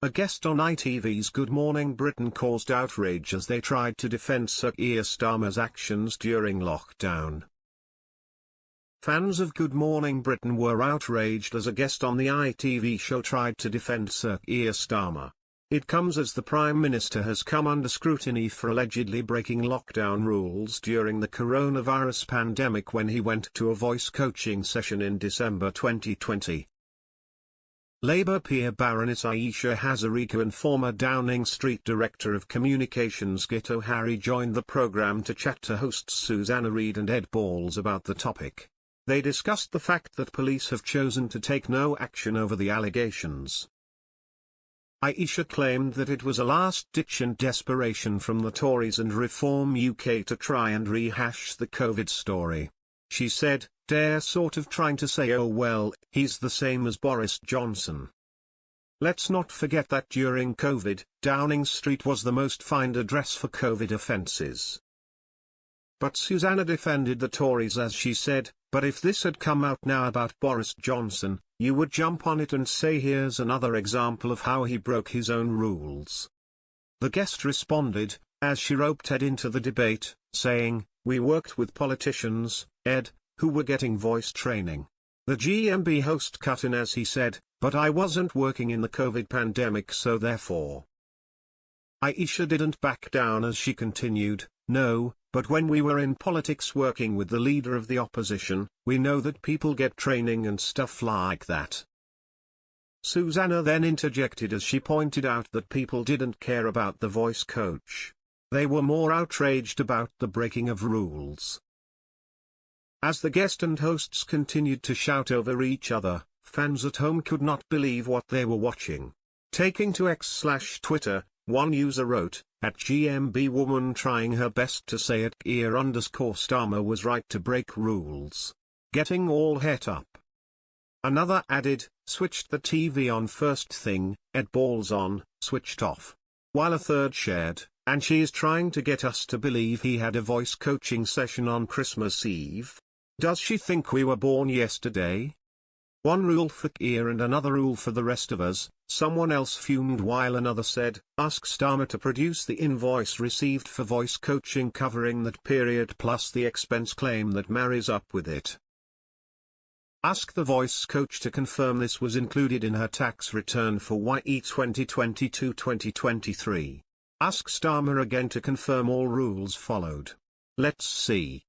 A guest on ITV's Good Morning Britain caused outrage as they tried to defend Sir Keir Starmer's actions during lockdown. Fans of Good Morning Britain were outraged as a guest on the ITV show tried to defend Sir Keir Starmer. It comes as the Prime Minister has come under scrutiny for allegedly breaking lockdown rules during the coronavirus pandemic when he went to a voice coaching session in December 2020. Labour peer Baroness Aisha Hazarika and former Downing Street Director of Communications Git O'Harry joined the programme to chat to hosts Susanna Reid and Ed Balls about the topic. They discussed the fact that police have chosen to take no action over the allegations. Aisha claimed that it was a last-ditch and desperation from the Tories and Reform UK to try and rehash the COVID story. She said, "They're sort of trying to say, oh well, he's the same as Boris Johnson. Let's not forget that during COVID, Downing Street was the most fined address for COVID offences." But Susanna defended the Tories as she said, "But if this had come out now about Boris Johnson, you would jump on it and say here's another example of how he broke his own rules." The guest responded, as she roped Ed into the debate, saying, "We worked with politicians, Ed, who were getting voice training." The GMB host cut in as he said, "But I wasn't working in the COVID pandemic, so therefore." Aisha didn't back down as she continued, "No, but when we were in politics working with the leader of the opposition, we know that people get training and stuff like that." Susanna then interjected as she pointed out that people didn't care about the voice coach. They were more outraged about the breaking of rules. As the guest and hosts continued to shout over each other, fans at home could not believe what they were watching. Taking to X/Twitter, one user wrote, "At GMB woman trying her best to say at Keir_Starmer was right to break rules. Getting all het up." Another added, "Switched the TV on first thing, Ed Balls on, switched off." While a third shared, "And she's trying to get us to believe he had a voice coaching session on Christmas Eve. Does she think we were born yesterday? One rule for Keir and another rule for the rest of us." Someone else fumed while another said, "Ask Starmer to produce the invoice received for voice coaching covering that period plus the expense claim that marries up with it. Ask the voice coach to confirm this was included in her tax return for YE 2022-2023. Ask Starmer again to confirm all rules followed. Let's see."